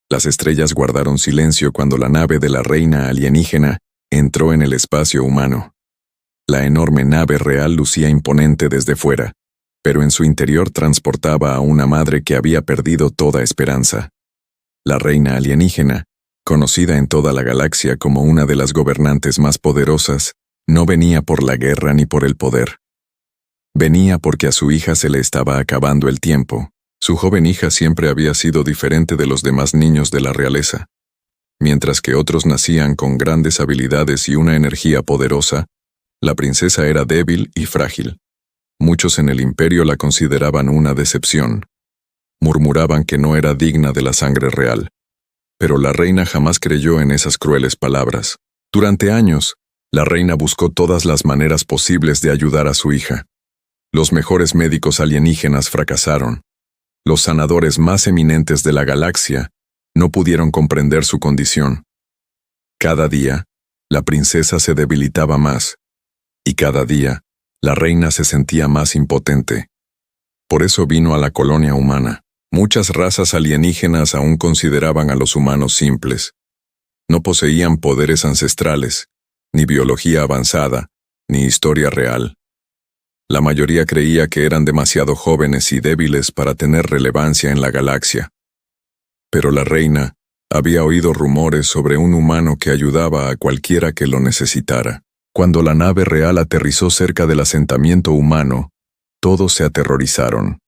Las estrellas guardaron silencio cuando la nave de la reina alienígena entró en el espacio humano. La enorme nave real lucía imponente desde fuera, pero en su interior transportaba a una madre que había perdido toda esperanza. La reina alienígena, conocida en toda la galaxia como una de las gobernantes más poderosas, no venía por la guerra ni por el poder. Venía porque a su hija se le estaba acabando el tiempo. Su joven hija siempre había sido diferente de los demás niños de la realeza. Mientras que otros nacían con grandes habilidades y una energía poderosa, la princesa era débil y frágil. Muchos en el imperio la consideraban una decepción. Murmuraban que no era digna de la sangre real. Pero la reina jamás creyó en esas crueles palabras. Durante años, la reina buscó todas las maneras posibles de ayudar a su hija. Los mejores médicos alienígenas fracasaron. Los sanadores más eminentes de la galaxia no pudieron comprender su condición. Cada día, la princesa se debilitaba más, y cada día, la reina se sentía más impotente. Por eso vino a la colonia humana. Muchas razas alienígenas aún consideraban a los humanos simples. No poseían poderes ancestrales, ni biología avanzada, ni historia real. La mayoría creía que eran demasiado jóvenes y débiles para tener relevancia en la galaxia. Pero la reina había oído rumores sobre un humano que ayudaba a cualquiera que lo necesitara. Cuando la nave real aterrizó cerca del asentamiento humano, todos se aterrorizaron.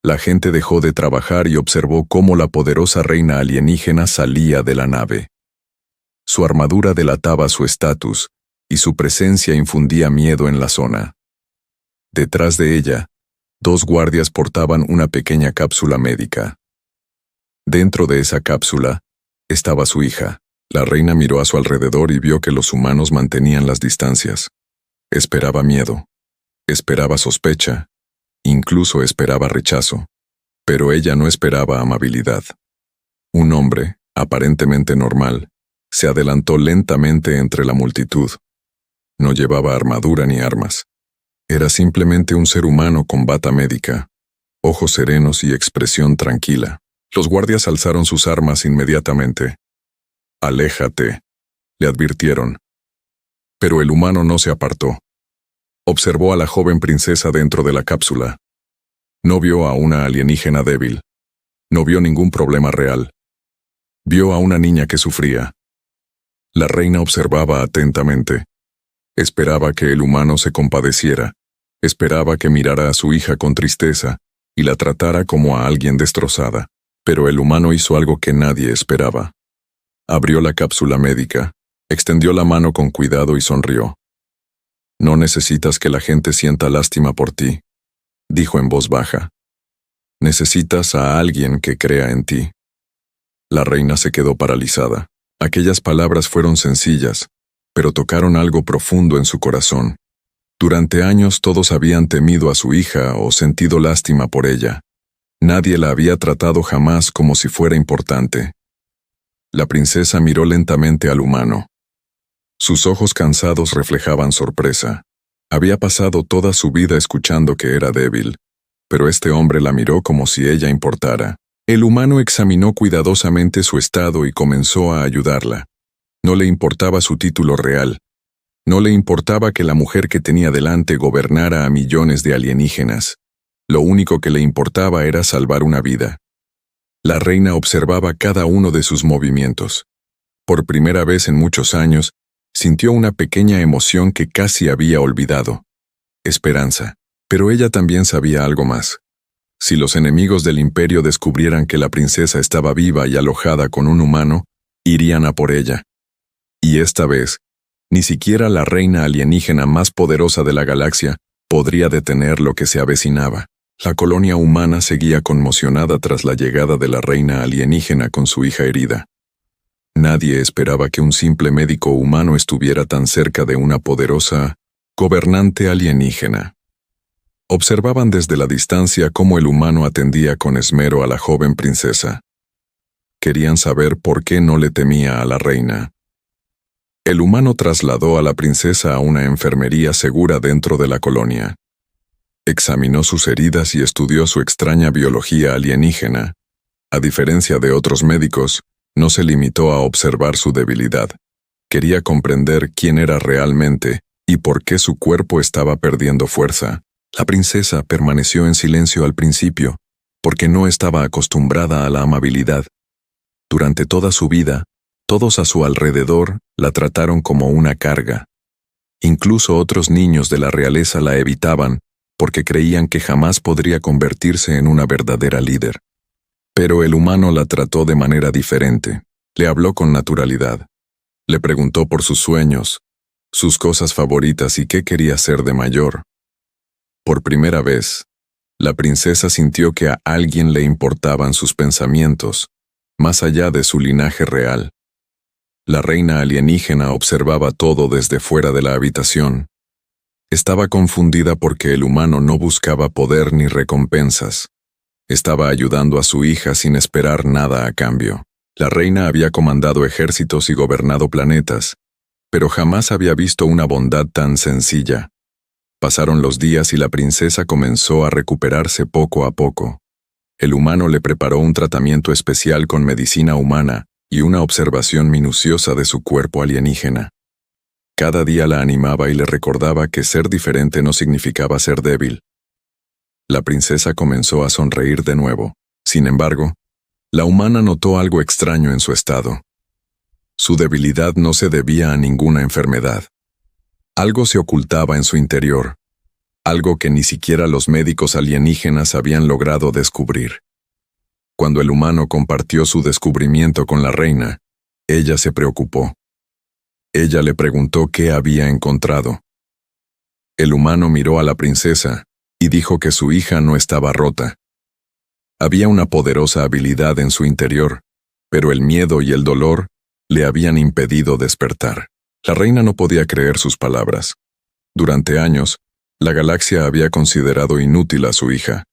La gente dejó de trabajar y observó cómo la poderosa reina alienígena salía de la nave. Su armadura delataba su estatus, y su presencia infundía miedo en la zona. Detrás de ella, 2 guardias portaban una pequeña cápsula médica. Dentro de esa cápsula estaba su hija. La reina miró a su alrededor y vio que los humanos mantenían las distancias. Esperaba miedo, esperaba sospecha, incluso esperaba rechazo, pero ella no esperaba amabilidad. Un hombre, aparentemente normal, se adelantó lentamente entre la multitud. No llevaba armadura ni armas. Era simplemente un ser humano con bata médica, ojos serenos y expresión tranquila. Los guardias alzaron sus armas inmediatamente. «Aléjate», le advirtieron. Pero el humano no se apartó. Observó a la joven princesa dentro de la cápsula. No vio a una alienígena débil. No vio ningún problema real. Vio a una niña que sufría. La reina observaba atentamente. Esperaba que el humano se compadeciera. Esperaba que mirara a su hija con tristeza y la tratara como a alguien destrozada. Pero el humano hizo algo que nadie esperaba. Abrió la cápsula médica, extendió la mano con cuidado y sonrió. «No necesitas que la gente sienta lástima por ti», dijo en voz baja. «Necesitas a alguien que crea en ti». La reina se quedó paralizada. Aquellas palabras fueron sencillas, pero tocaron algo profundo en su corazón. Durante años todos habían temido a su hija o sentido lástima por ella. Nadie la había tratado jamás como si fuera importante. La princesa miró lentamente al humano. Sus ojos cansados reflejaban sorpresa. Había pasado toda su vida escuchando que era débil, pero este hombre la miró como si ella importara. El humano examinó cuidadosamente su estado y comenzó a ayudarla. No le importaba su título real. No le importaba que la mujer que tenía delante gobernara a millones de alienígenas. Lo único que le importaba era salvar una vida. La reina observaba cada uno de sus movimientos. Por primera vez en muchos años, sintió una pequeña emoción que casi había olvidado. Esperanza. Pero ella también sabía algo más. Si los enemigos del imperio descubrieran que la princesa estaba viva y alojada con un humano, irían a por ella. Y esta vez, ni siquiera la reina alienígena más poderosa de la galaxia podría detener lo que se avecinaba. La colonia humana seguía conmocionada tras la llegada de la reina alienígena con su hija herida. Nadie esperaba que un simple médico humano estuviera tan cerca de una poderosa gobernante alienígena. Observaban desde la distancia cómo el humano atendía con esmero a la joven princesa. Querían saber por qué no le temía a la reina. El humano trasladó a la princesa a una enfermería segura dentro de la colonia. Examinó sus heridas y estudió su extraña biología alienígena. A diferencia de otros médicos, no se limitó a observar su debilidad. Quería comprender quién era realmente y por qué su cuerpo estaba perdiendo fuerza. La princesa permaneció en silencio al principio, porque no estaba acostumbrada a la amabilidad. Durante toda su vida, todos a su alrededor la trataron como una carga. Incluso otros niños de la realeza la evitaban porque creían que jamás podría convertirse en una verdadera líder. Pero el humano la trató de manera diferente. Le habló con naturalidad. Le preguntó por sus sueños, sus cosas favoritas y qué quería ser de mayor. Por primera vez, la princesa sintió que a alguien le importaban sus pensamientos, más allá de su linaje real. La reina alienígena observaba todo desde fuera de la habitación. Estaba confundida porque el humano no buscaba poder ni recompensas. Estaba ayudando a su hija sin esperar nada a cambio. La reina había comandado ejércitos y gobernado planetas, pero jamás había visto una bondad tan sencilla. Pasaron los días y la princesa comenzó a recuperarse poco a poco. El humano le preparó un tratamiento especial con medicina humana y una observación minuciosa de su cuerpo alienígena. Cada día la animaba y le recordaba que ser diferente no significaba ser débil. La princesa comenzó a sonreír de nuevo. Sin embargo, la humana notó algo extraño en su estado. Su debilidad no se debía a ninguna enfermedad. Algo se ocultaba en su interior, algo que ni siquiera los médicos alienígenas habían logrado descubrir. Cuando el humano compartió su descubrimiento con la reina, ella se preocupó. Ella le preguntó qué había encontrado. El humano miró a la princesa y dijo que su hija no estaba rota. Había una poderosa habilidad en su interior, pero el miedo y el dolor le habían impedido despertar. La reina no podía creer sus palabras. Durante años, la galaxia había considerado inútil a su hija,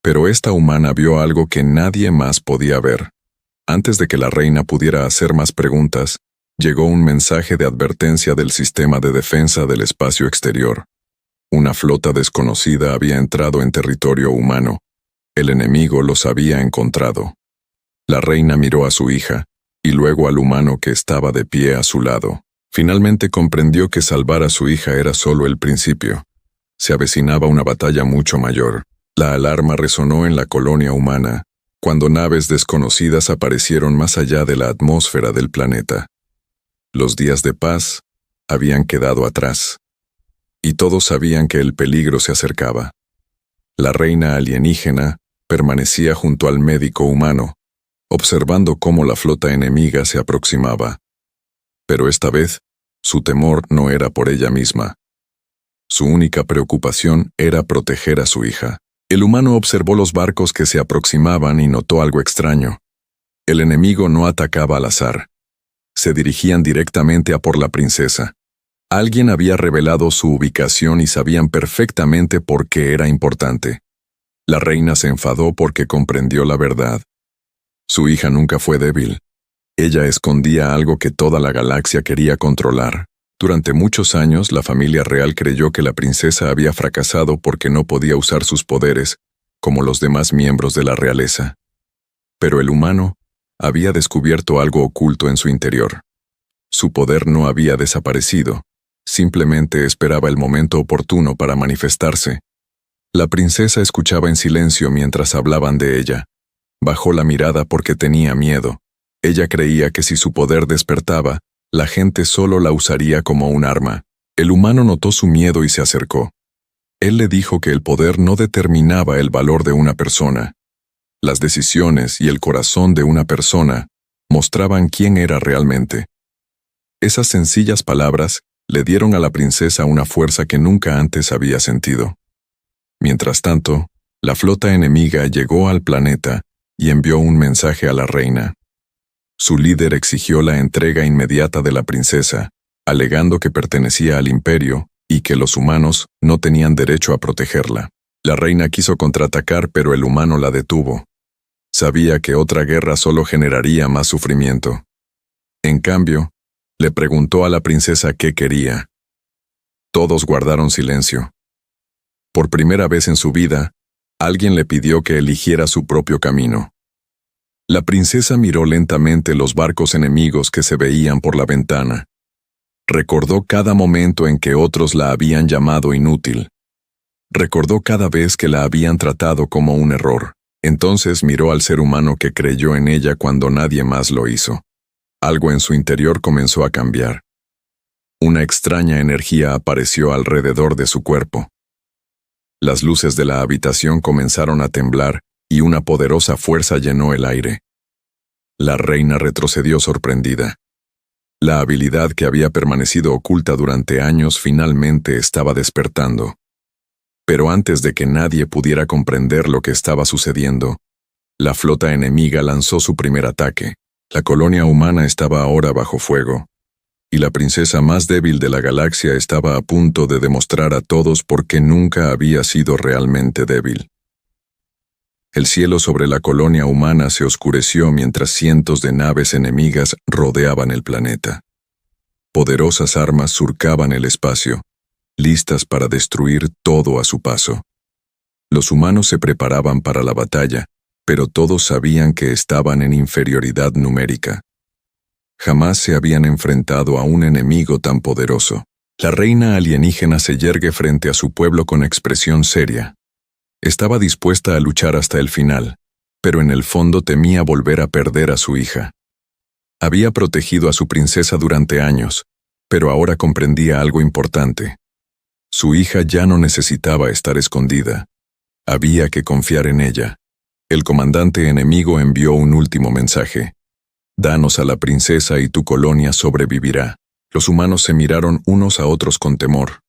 pero esta humana vio algo que nadie más podía ver. Antes de que la reina pudiera hacer más preguntas, llegó un mensaje de advertencia del sistema de defensa del espacio exterior. Una flota desconocida había entrado en territorio humano. El enemigo los había encontrado. La reina miró a su hija, y luego al humano que estaba de pie a su lado. Finalmente comprendió que salvar a su hija era solo el principio. Se avecinaba una batalla mucho mayor. La alarma resonó en la colonia humana, cuando naves desconocidas aparecieron más allá de la atmósfera del planeta. Los días de paz habían quedado atrás, y todos sabían que el peligro se acercaba. La reina alienígena permanecía junto al médico humano, observando cómo la flota enemiga se aproximaba. Pero esta vez, su temor no era por ella misma. Su única preocupación era proteger a su hija. El humano observó los barcos que se aproximaban y notó algo extraño. El enemigo no atacaba al azar. Se dirigían directamente a por la princesa. Alguien había revelado su ubicación y sabían perfectamente por qué era importante. La reina se enfadó porque comprendió la verdad. Su hija nunca fue débil. Ella escondía algo que toda la galaxia quería controlar. Durante muchos años, la familia real creyó que la princesa había fracasado porque no podía usar sus poderes, como los demás miembros de la realeza. Pero el humano había descubierto algo oculto en su interior. Su poder no había desaparecido, simplemente esperaba el momento oportuno para manifestarse. La princesa escuchaba en silencio mientras hablaban de ella. Bajó la mirada porque tenía miedo. Ella creía que si su poder despertaba, la gente solo la usaría como un arma. El humano notó su miedo y se acercó. Él le dijo que el poder no determinaba el valor de una persona. Las decisiones y el corazón de una persona mostraban quién era realmente. Esas sencillas palabras le dieron a la princesa una fuerza que nunca antes había sentido. Mientras tanto, la flota enemiga llegó al planeta y envió un mensaje a la reina. Su líder exigió la entrega inmediata de la princesa, alegando que pertenecía al imperio y que los humanos no tenían derecho a protegerla. La reina quiso contraatacar, pero el humano la detuvo. Sabía que otra guerra solo generaría más sufrimiento. En cambio, le preguntó a la princesa qué quería. Todos guardaron silencio. Por primera vez en su vida, alguien le pidió que eligiera su propio camino. La princesa miró lentamente los barcos enemigos que se veían por la ventana. Recordó cada momento en que otros la habían llamado inútil. Recordó cada vez que la habían tratado como un error. Entonces miró al ser humano que creyó en ella cuando nadie más lo hizo. Algo en su interior comenzó a cambiar. Una extraña energía apareció alrededor de su cuerpo. Las luces de la habitación comenzaron a temblar y una poderosa fuerza llenó el aire. La reina retrocedió sorprendida. La habilidad que había permanecido oculta durante años finalmente estaba despertando. Pero antes de que nadie pudiera comprender lo que estaba sucediendo, la flota enemiga lanzó su primer ataque. La colonia humana estaba ahora bajo fuego, y la princesa más débil de la galaxia estaba a punto de demostrar a todos por qué nunca había sido realmente débil. El cielo sobre la colonia humana se oscureció mientras cientos de naves enemigas rodeaban el planeta. Poderosas armas surcaban el espacio, listas para destruir todo a su paso. Los humanos se preparaban para la batalla, pero todos sabían que estaban en inferioridad numérica. Jamás se habían enfrentado a un enemigo tan poderoso. La reina alienígena se yergue frente a su pueblo con expresión seria. Estaba dispuesta a luchar hasta el final, pero en el fondo temía volver a perder a su hija. Había protegido a su princesa durante años, pero ahora comprendía algo importante. Su hija ya no necesitaba estar escondida. Había que confiar en ella. El comandante enemigo envió un último mensaje. Danos a la princesa y tu colonia sobrevivirá. Los humanos se miraron unos a otros con temor.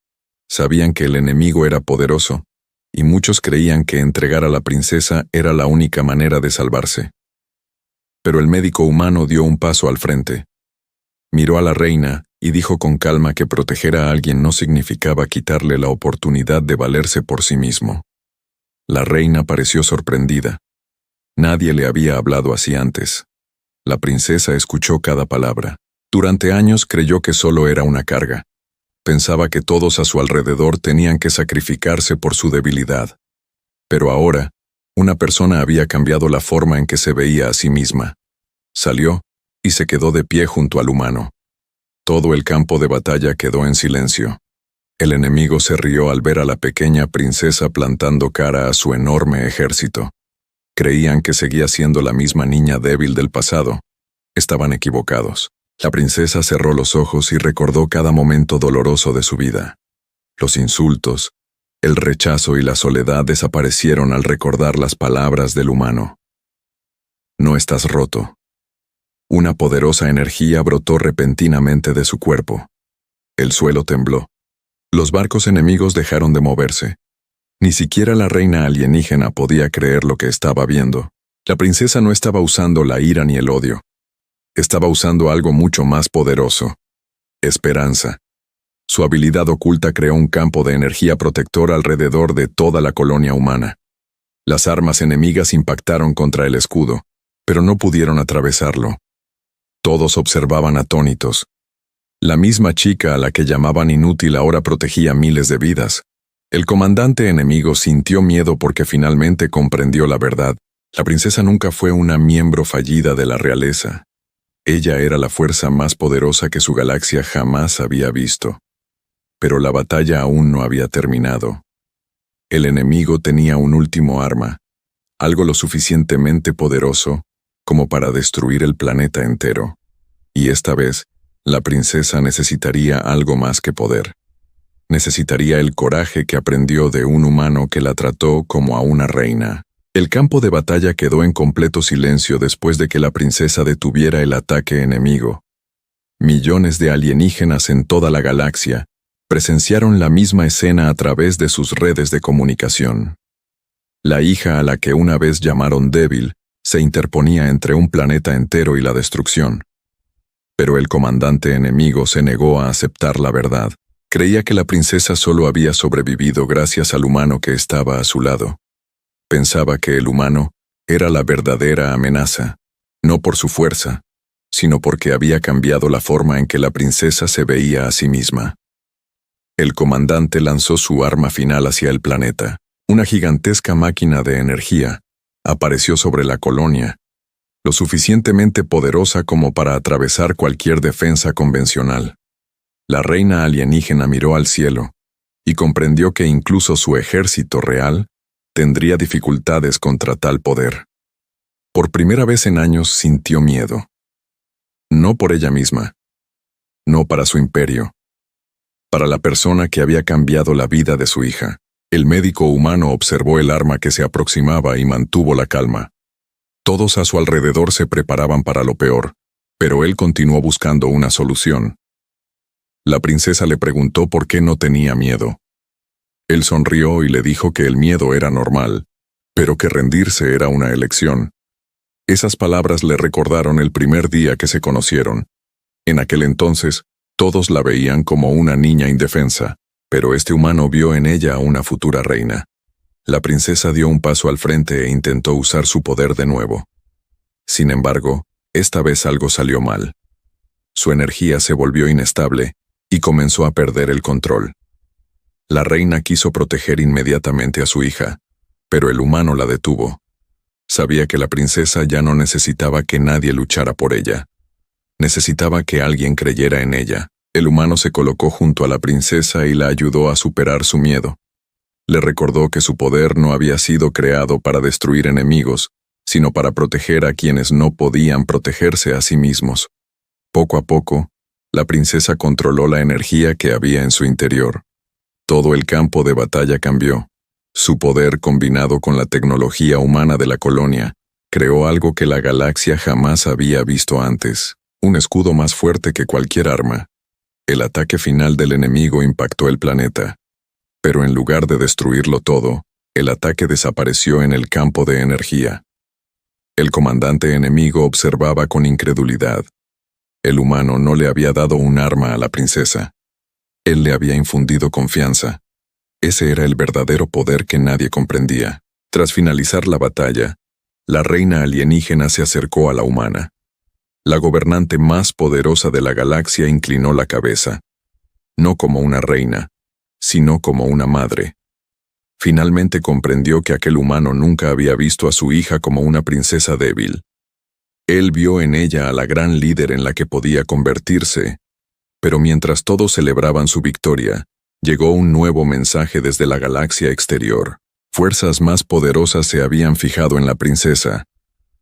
Sabían que el enemigo era poderoso, y muchos creían que entregar a la princesa era la única manera de salvarse. Pero el médico humano dio un paso al frente. Miró a la reina y dijo con calma que proteger a alguien no significaba quitarle la oportunidad de valerse por sí mismo. La reina pareció sorprendida. Nadie le había hablado así antes. La princesa escuchó cada palabra. Durante años creyó que solo era una carga. Pensaba que todos a su alrededor tenían que sacrificarse por su debilidad. Pero ahora, una persona había cambiado la forma en que se veía a sí misma. Salió y se quedó de pie junto al humano. Todo el campo de batalla quedó en silencio. El enemigo se rió al ver a la pequeña princesa plantando cara a su enorme ejército. Creían que seguía siendo la misma niña débil del pasado. Estaban equivocados. La princesa cerró los ojos y recordó cada momento doloroso de su vida. Los insultos, el rechazo y la soledad desaparecieron al recordar las palabras del humano. No estás roto. Una poderosa energía brotó repentinamente de su cuerpo. El suelo tembló. Los barcos enemigos dejaron de moverse. Ni siquiera la reina alienígena podía creer lo que estaba viendo. La princesa no estaba usando la ira ni el odio. Estaba usando algo mucho más poderoso: esperanza. Su habilidad oculta creó un campo de energía protector alrededor de toda la colonia humana. Las armas enemigas impactaron contra el escudo, pero no pudieron atravesarlo. Todos observaban atónitos. La misma chica a la que llamaban inútil ahora protegía miles de vidas. El comandante enemigo sintió miedo porque finalmente comprendió la verdad. La princesa nunca fue una miembro fallida de la realeza. Ella era la fuerza más poderosa que su galaxia jamás había visto. Pero la batalla aún no había terminado. El enemigo tenía un último arma, algo lo suficientemente poderoso como para destruir el planeta entero. Y esta vez, la princesa necesitaría algo más que poder. Necesitaría el coraje que aprendió de un humano que la trató como a una reina. El campo de batalla quedó en completo silencio después de que la princesa detuviera el ataque enemigo. Millones de alienígenas en toda la galaxia presenciaron la misma escena a través de sus redes de comunicación. La hija a la que una vez llamaron débil se interponía entre un planeta entero y la destrucción. Pero el comandante enemigo se negó a aceptar la verdad. Creía que la princesa solo había sobrevivido gracias al humano que estaba a su lado. Pensaba que el humano era la verdadera amenaza, no por su fuerza, sino porque había cambiado la forma en que la princesa se veía a sí misma. El comandante lanzó su arma final hacia el planeta. Una gigantesca máquina de energía apareció sobre la colonia, lo suficientemente poderosa como para atravesar cualquier defensa convencional. La reina alienígena miró al cielo y comprendió que incluso su ejército real tendría dificultades contra tal poder. Por primera vez en años sintió miedo. No por ella misma, no para su imperio, para la persona que había cambiado la vida de su hija. El médico humano observó el arma que se aproximaba y mantuvo la calma. Todos a su alrededor se preparaban para lo peor, pero él continuó buscando una solución. La princesa le preguntó por qué no tenía miedo. Él sonrió y le dijo que el miedo era normal, pero que rendirse era una elección. Esas palabras le recordaron el primer día que se conocieron. En aquel entonces, todos la veían como una niña indefensa, pero este humano vio en ella a una futura reina. La princesa dio un paso al frente e intentó usar su poder de nuevo. Sin embargo, esta vez algo salió mal. Su energía se volvió inestable y comenzó a perder el control. La reina quiso proteger inmediatamente a su hija, pero el humano la detuvo. Sabía que la princesa ya no necesitaba que nadie luchara por ella. Necesitaba que alguien creyera en ella. El humano se colocó junto a la princesa y la ayudó a superar su miedo. Le recordó que su poder no había sido creado para destruir enemigos, sino para proteger a quienes no podían protegerse a sí mismos. Poco a poco, la princesa controló la energía que había en su interior. Todo el campo de batalla cambió. Su poder, combinado con la tecnología humana de la colonia, creó algo que la galaxia jamás había visto antes, un escudo más fuerte que cualquier arma. El ataque final del enemigo impactó el planeta. Pero en lugar de destruirlo todo, el ataque desapareció en el campo de energía. El comandante enemigo observaba con incredulidad. El humano no le había dado un arma a la princesa. Él le había infundido confianza. Ese era el verdadero poder que nadie comprendía. Tras finalizar la batalla, la reina alienígena se acercó a la humana. La gobernante más poderosa de la galaxia inclinó la cabeza. No como una reina, sino como una madre. Finalmente comprendió que aquel humano nunca había visto a su hija como una princesa débil. Él vio en ella a la gran líder en la que podía convertirse. Pero mientras todos celebraban su victoria, llegó un nuevo mensaje desde la galaxia exterior. Fuerzas más poderosas se habían fijado en la princesa,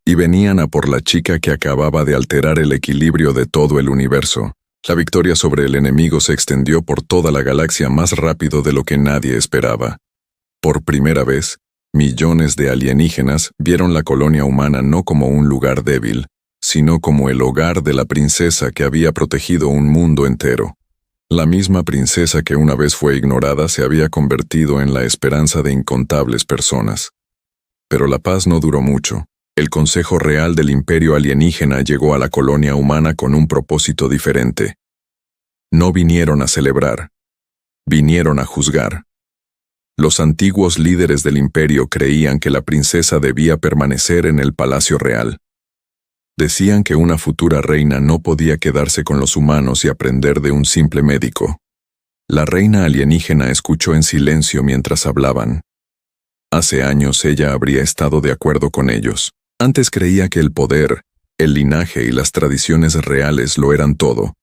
y venían a por la chica que acababa de alterar el equilibrio de todo el universo. La victoria sobre el enemigo se extendió por toda la galaxia más rápido de lo que nadie esperaba. Por primera vez, millones de alienígenas vieron la colonia humana no como un lugar débil, sino como el hogar de la princesa que había protegido un mundo entero. La misma princesa que una vez fue ignorada se había convertido en la esperanza de incontables personas. Pero la paz no duró mucho. El Consejo Real del Imperio Alienígena llegó a la colonia humana con un propósito diferente. No vinieron a celebrar, vinieron a juzgar. Los antiguos líderes del imperio creían que la princesa debía permanecer en el Palacio Real. Decían que una futura reina no podía quedarse con los humanos y aprender de un simple médico. La reina alienígena escuchó en silencio mientras hablaban. Hace años ella habría estado de acuerdo con ellos. Antes creía que el poder, el linaje y las tradiciones reales lo eran todo.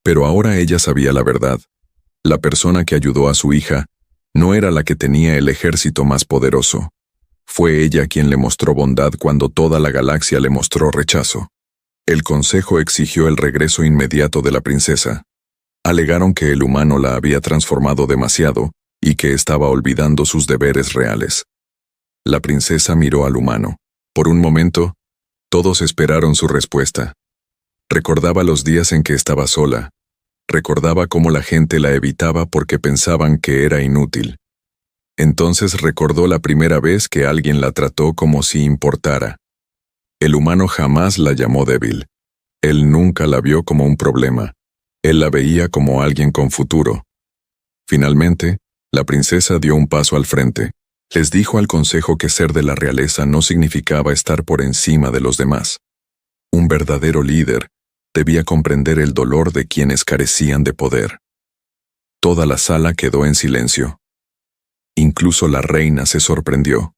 Pero ahora ella sabía la verdad. La persona que ayudó a su hija no era la que tenía el ejército más poderoso. Fue ella quien le mostró bondad cuando toda la galaxia le mostró rechazo. El consejo exigió el regreso inmediato de la princesa. Alegaron que el humano la había transformado demasiado y que estaba olvidando sus deberes reales. La princesa miró al humano. Por un momento, todos esperaron su respuesta. Recordaba los días en que estaba sola. Recordaba cómo la gente la evitaba porque pensaban que era inútil. Entonces recordó la primera vez que alguien la trató como si importara. El humano jamás la llamó débil. Él nunca la vio como un problema. Él la veía como alguien con futuro. Finalmente, la princesa dio un paso al frente. Les dijo al consejo que ser de la realeza no significaba estar por encima de los demás. Un verdadero líder debía comprender el dolor de quienes carecían de poder. Toda la sala quedó en silencio. Incluso la reina se sorprendió.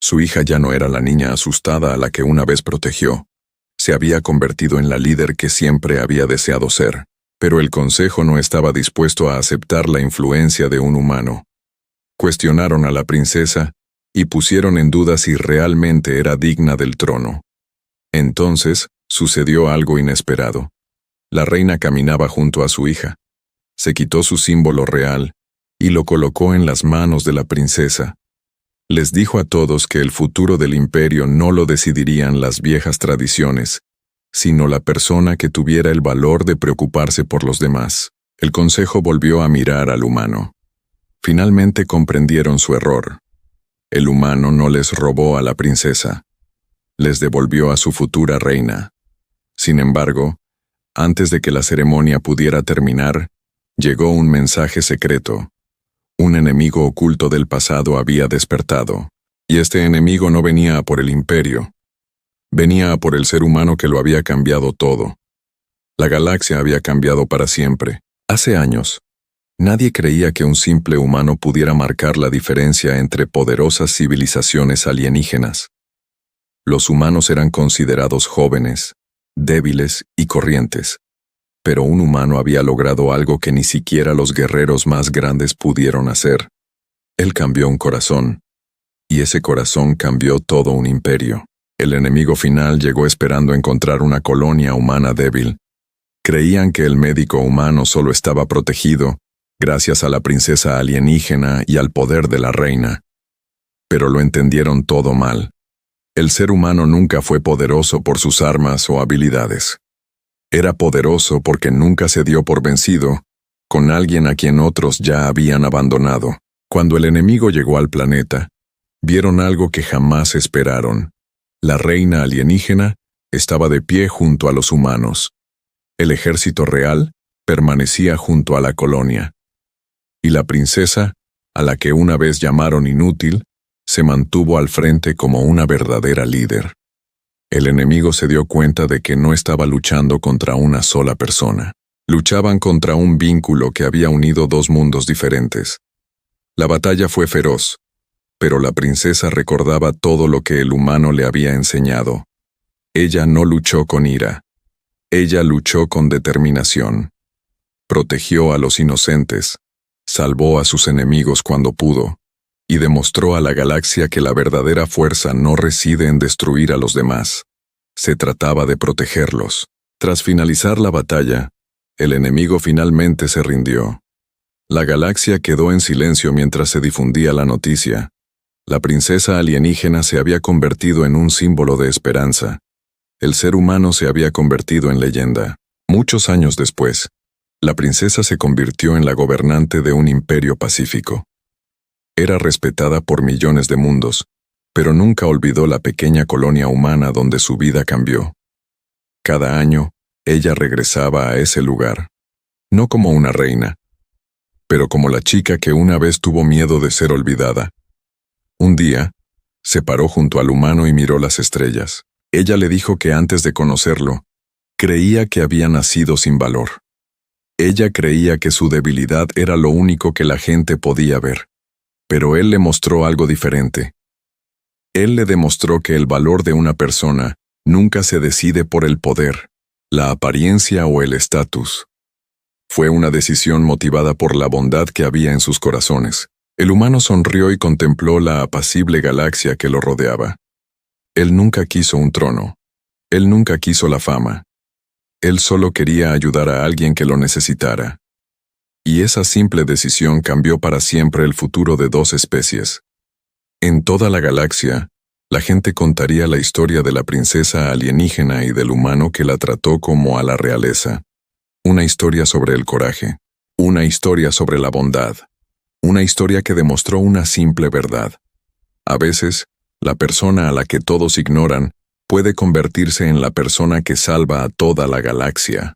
Su hija ya no era la niña asustada a la que una vez protegió. Se había convertido en la líder que siempre había deseado ser, pero el consejo no estaba dispuesto a aceptar la influencia de un humano. Cuestionaron a la princesa y pusieron en duda si realmente era digna del trono. Entonces, sucedió algo inesperado. La reina caminaba junto a su hija. Se quitó su símbolo real y lo colocó en las manos de la princesa. Les dijo a todos que el futuro del imperio no lo decidirían las viejas tradiciones, sino la persona que tuviera el valor de preocuparse por los demás. El consejo volvió a mirar al humano. Finalmente comprendieron su error. El humano no les robó a la princesa. Les devolvió a su futura reina. Sin embargo, antes de que la ceremonia pudiera terminar, llegó un mensaje secreto. Un enemigo oculto del pasado había despertado, y este enemigo no venía a por el imperio. Venía a por el ser humano que lo había cambiado todo. La galaxia había cambiado para siempre. Hace años, nadie creía que un simple humano pudiera marcar la diferencia entre poderosas civilizaciones alienígenas. Los humanos eran considerados jóvenes, débiles y corrientes. Pero un humano había logrado algo que ni siquiera los guerreros más grandes pudieron hacer. Él cambió un corazón, y ese corazón cambió todo un imperio. El enemigo final llegó esperando encontrar una colonia humana débil. Creían que el médico humano solo estaba protegido gracias a la princesa alienígena y al poder de la reina. Pero lo entendieron todo mal. El ser humano nunca fue poderoso por sus armas o habilidades. Era poderoso porque nunca se dio por vencido, con alguien a quien otros ya habían abandonado. Cuando el enemigo llegó al planeta, vieron algo que jamás esperaron. La reina alienígena estaba de pie junto a los humanos. El ejército real permanecía junto a la colonia. Y la princesa, a la que una vez llamaron inútil, se mantuvo al frente como una verdadera líder. El enemigo se dio cuenta de que no estaba luchando contra una sola persona. Luchaban contra un vínculo que había unido dos mundos diferentes. La batalla fue feroz, pero la princesa recordaba todo lo que el humano le había enseñado. Ella no luchó con ira. Ella luchó con determinación. Protegió a los inocentes, salvó a sus enemigos cuando pudo, y demostró a la galaxia que la verdadera fuerza no reside en destruir a los demás. Se trataba de protegerlos. Tras finalizar la batalla, el enemigo finalmente se rindió. La galaxia quedó en silencio mientras se difundía la noticia. La princesa alienígena se había convertido en un símbolo de esperanza. El ser humano se había convertido en leyenda. Muchos años después, la princesa se convirtió en la gobernante de un imperio pacífico. Era respetada por millones de mundos, pero nunca olvidó la pequeña colonia humana donde su vida cambió. Cada año, ella regresaba a ese lugar, no como una reina, pero como la chica que una vez tuvo miedo de ser olvidada. Un día, se paró junto al humano y miró las estrellas. Ella le dijo que antes de conocerlo, creía que había nacido sin valor. Ella creía que su debilidad era lo único que la gente podía ver. Pero él le mostró algo diferente. Él le demostró que el valor de una persona nunca se decide por el poder, la apariencia o el estatus. Fue una decisión motivada por la bondad que había en sus corazones. El humano sonrió y contempló la apacible galaxia que lo rodeaba. Él nunca quiso un trono. Él nunca quiso la fama. Él solo quería ayudar a alguien que lo necesitara. Y esa simple decisión cambió para siempre el futuro de dos especies. En toda la galaxia, la gente contaría la historia de la princesa alienígena y del humano que la trató como a la realeza. Una historia sobre el coraje. Una historia sobre la bondad. Una historia que demostró una simple verdad. A veces, la persona a la que todos ignoran puede convertirse en la persona que salva a toda la galaxia.